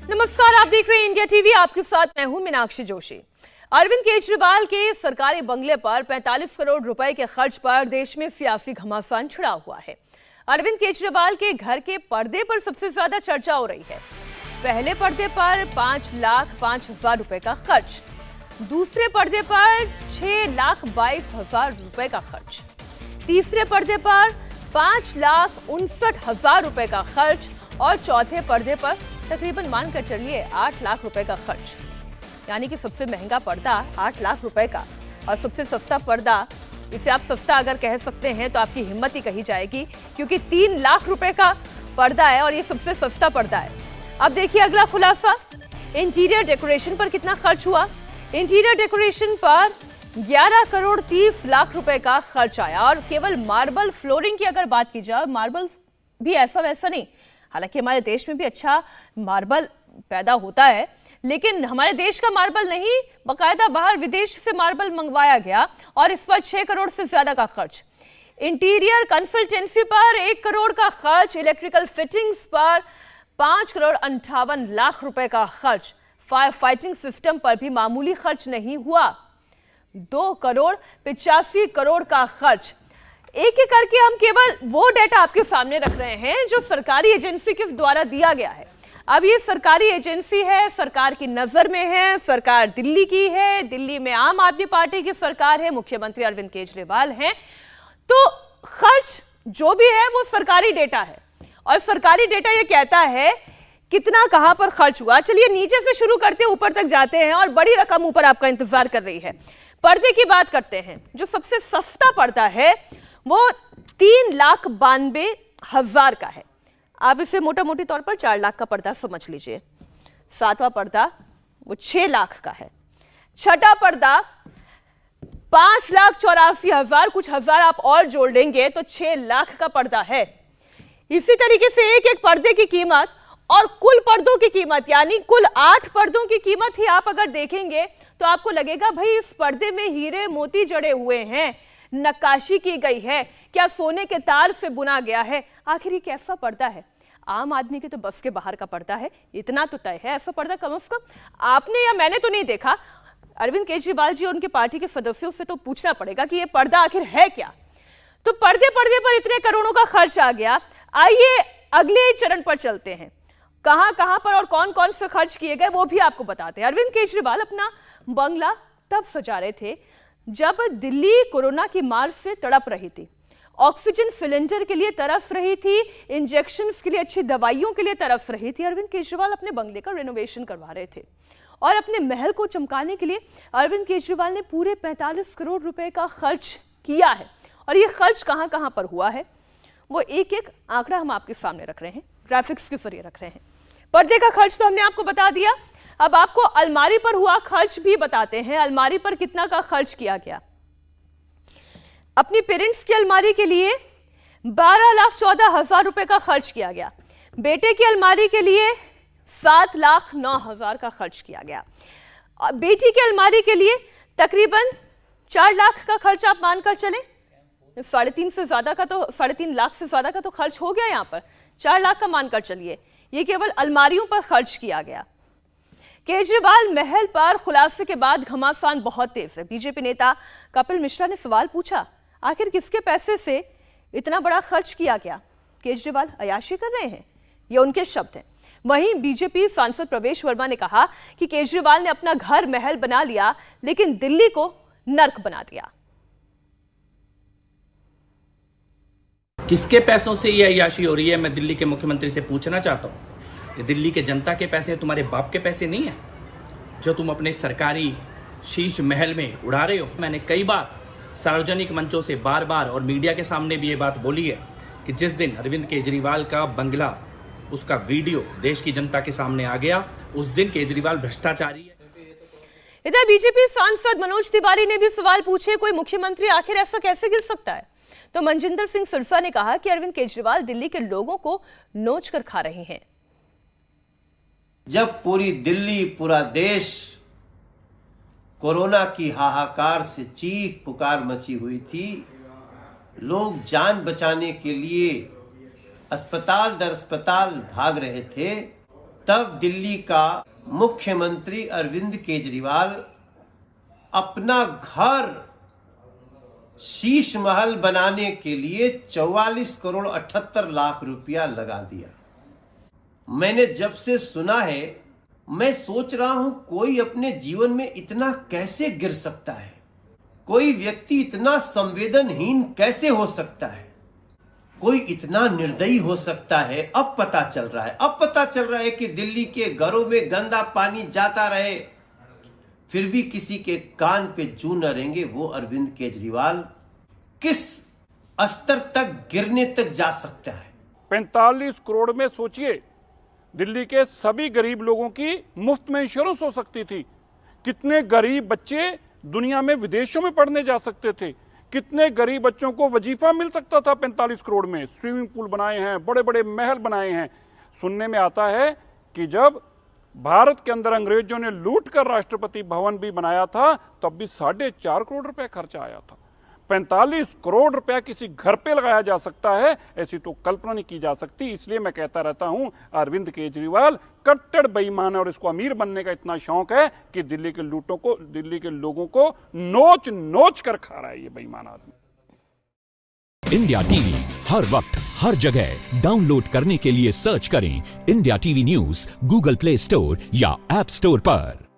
नमस्कार, आप देख रहे हैं इंडिया टीवी। आपके साथ मैं हूं मीनाक्षी जोशी। अरविंद केजरीवाल के सरकारी बंगले पर 45 करोड़ रुपए के खर्च पर देश में सियासी घमासान छिड़ा हुआ है। अरविंद केजरीवाल के घर के पर्दे पर सबसे ज्यादा चर्चा हो रही है। पहले पर्दे पर 5,05,000 रुपए का खर्च, दूसरे पर्दे पर 6,22,000 रुपए का खर्च, तीसरे पर्दे पर 5,59,000 रुपए का खर्च और चौथे पर्दे पर तकरीबन मानकर चलिए 8 लाख रुपए का खर्च। यानी कि सबसे महंगा पर्दा 8 लाख रुपए का और सबसे सस्ता पर्दा, इसे आप सस्ता अगर कह सकते हैं तो आपकी हिम्मत ही कही जाएगी, क्योंकि 3 लाख रुपए का पर्दा है और ये सबसे सस्ता पर्दा है। अब देखिए अगला खुलासा, इंटीरियर डेकोरेशन पर कितना खर्च हुआ। इंटीरियर डेकोरेशन पर 11 करोड़ 30 लाख रुपए का खर्च आया और केवल मार्बल फ्लोरिंग की अगर बात की जाए, मार्बल भी ऐसा वैसा नहीं, हालांकि हमारे देश में भी अच्छा मार्बल पैदा होता है, लेकिन हमारे देश का मार्बल नहीं, बकायदा बाहर विदेश से मार्बल मंगवाया गया और इस पर 6 करोड़ से ज्यादा का खर्च। इंटीरियर कंसल्टेंसी पर 1 करोड़ का खर्च, इलेक्ट्रिकल फिटिंग्स पर 5 करोड़ 58 लाख रुपए का खर्च, फायर फाइटिंग सिस्टम पर भी मामूली खर्च नहीं हुआ, 2 करोड़ 85 करोड़ का खर्च। एक एक करके हम केवल वो डेटा आपके सामने रख रहे हैं जो सरकारी एजेंसी के द्वारा दिया गया है। अब ये सरकारी एजेंसी है, सरकार की नजर में है, सरकार दिल्ली की है, दिल्ली में आम आदमी पार्टी की सरकार है, मुख्यमंत्री अरविंद केजरीवाल हैं, तो खर्च जो भी है वो सरकारी डेटा है और सरकारी डेटा ये कहता है कितना कहां पर खर्च हुआ। चलिए नीचे से शुरू करते हैं, ऊपर तक जाते हैं और बड़ी रकम ऊपर आपका इंतजार कर रही है। पर्दे की बात करते हैं। जो सबसे सस्ता पर्दा है वो 3,92,000 का है। आप इसे मोटा मोटी तौर पर 4 लाख का पर्दा समझ लीजिए। सातवां पर्दा वो 6 लाख का है। छठा पर्दा 5,84,000, कुछ हजार आप और जोड़ लेंगे तो 6 लाख का पर्दा है। इसी तरीके से एक एक पर्दे की कीमत और कुल पर्दों की कीमत, यानी कुल 8 पर्दों की कीमत ही आप अगर देखेंगे तो आपको लगेगा भाई इस पर्दे में हीरे मोती जड़े हुए हैं, नक्काशी की गई है, क्या सोने के तार से बुना गया है। आखिर ये कैसा पर्दा है? आम आदमी के तो बस के बाहर का पर्दा है, इतना तो तय है ऐसा पर्दा कम से कम आपने या मैंने तो नहीं देखा। अरविंद केजरीवाल जी और उनकी पार्टी के सदस्यों से तो पूछना पड़ेगा कि ये पर्दा आखिर है क्या। तो पर्दे पर इतने करोड़ों का खर्च आ गया। आइए अगले चरण पर चलते हैं, कहां कहां पर और कौन कौन से खर्च किए गए वो भी आपको बताते हैं। अरविंद केजरीवाल अपना बंगला तब सजा रहे थे जब दिल्ली कोरोना की मार से तड़प रही थी, ऑक्सीजन सिलेंडर के लिए तरस रही थी, इंजेक्शंस के लिए, अच्छी दवाइयों के लिए तरस रही थी। अरविंद केजरीवाल अपने बंगले का रेनोवेशन करवा रहे थे और अपने महल को चमकाने के लिए अरविंद केजरीवाल ने पूरे 45 करोड़ रुपए का खर्च किया है। और ये खर्च कहां कहां पर हुआ है वो एक एक आंकड़ा हम आपके सामने रख रहे हैं, ग्राफिक्स के जरिए रख रहे हैं। पर्दे का खर्च तो हमने आपको बता दिया, अब आपको अलमारी पर हुआ खर्च भी बताते हैं। अलमारी पर कितना का खर्च किया गया। अपनी पेरेंट्स की अलमारी के लिए 12,14,000 रुपए का खर्च किया गया। बेटे की अलमारी के लिए 7,09,000 का खर्च किया गया। और बेटी की अलमारी के लिए तकरीबन 4 लाख का खर्च आप मानकर चले। 3.5 से ज्यादा का तो 3.5 लाख से ज्यादा का तो खर्च हो गया। यहां पर 4 लाख का मानकर चलिए, ये केवल अलमारियों पर खर्च किया गया। केजरीवाल महल पर खुलासे के बाद घमासान बहुत तेज है। बीजेपी नेता कपिल मिश्रा ने सवाल पूछा, आखिर किसके पैसे से इतना बड़ा खर्च किया गया? केजरीवाल अयाशी कर रहे हैं, ये उनके शब्द हैं। वहीं बीजेपी सांसद प्रवेश वर्मा ने कहा कि केजरीवाल ने अपना घर महल बना लिया लेकिन दिल्ली को नर्क बना दिया। किसके पैसों से ये अय्याशी हो रही है, मैं दिल्ली के मुख्यमंत्री से पूछना चाहता हूँ। ये दिल्ली के जनता के पैसे, तुम्हारे बाप के पैसे नहीं है जो तुम अपने सरकारी शीश महल में उड़ा रहे हो। मैंने कई बार सार्वजनिक मंचों से बार बार और मीडिया के सामने भी ये बात बोली है कि जिस दिन अरविंद केजरीवाल का बंगला, उसका वीडियो देश की जनता के सामने आ गया, उस दिन केजरीवाल भ्रष्टाचारी है। इधर बीजेपी सांसद मनोज तिवारी ने भी सवाल पूछे, कोई मुख्यमंत्री आखिर ऐसा कैसे गिर सकता है? तो मनजिंदर सिंह सिरसा ने कहा कि अरविंद केजरीवाल दिल्ली के लोगों को नोच कर खा रहे हैं। जब पूरी दिल्ली, पूरा देश कोरोना की हाहाकार से चीख पुकार मची हुई थी, लोग जान बचाने के लिए अस्पताल दर अस्पताल भाग रहे थे, तब दिल्ली का मुख्यमंत्री अरविंद केजरीवाल अपना घर शीश महल बनाने के लिए 44 करोड़ 78 लाख रुपया लगा दिया। मैंने जब से सुना है, मैं सोच रहा हूं कोई अपने जीवन में इतना कैसे गिर सकता है, कोई व्यक्ति इतना संवेदनहीन कैसे हो सकता है, कोई इतना निर्दयी हो सकता है। अब पता चल रहा है कि दिल्ली के घरों में गंदा पानी जाता रहे फिर भी किसी के कान पे जूं न रेंगे। वो अरविंद केजरीवाल किस स्तर तक गिरने तक जा सकता है। 45 करोड़ में सोचिए, दिल्ली के सभी गरीब लोगों की मुफ्त में इंश्योरेंस हो सकती थी। कितने गरीब बच्चे दुनिया में विदेशों में पढ़ने जा सकते थे, कितने गरीब बच्चों को वजीफा मिल सकता था 45 करोड़ में। स्विमिंग पूल बनाए हैं, बड़े बड़े महल बनाए हैं। सुनने में आता है कि जब भारत के अंदर अंग्रेजों ने लूट कर राष्ट्रपति भवन भी बनाया था तब भी 4.5 करोड़ रुपए खर्चा आया था। 45 करोड़ रुपया किसी घर पे लगाया जा सकता है, ऐसी तो कल्पना नहीं की जा सकती। इसलिए मैं कहता रहता हूं अरविंद केजरीवाल कट्टर बेईमान है और इसको अमीर बनने का इतना शौक है कि दिल्ली के लोगों को नोच नोच कर खा रहा है ये बेईमान आदमी। इंडिया टीवी हर वक्त हर जगह डाउनलोड करने के लिए सर्च करें India TV news Google play store या ऐप स्टोर पर।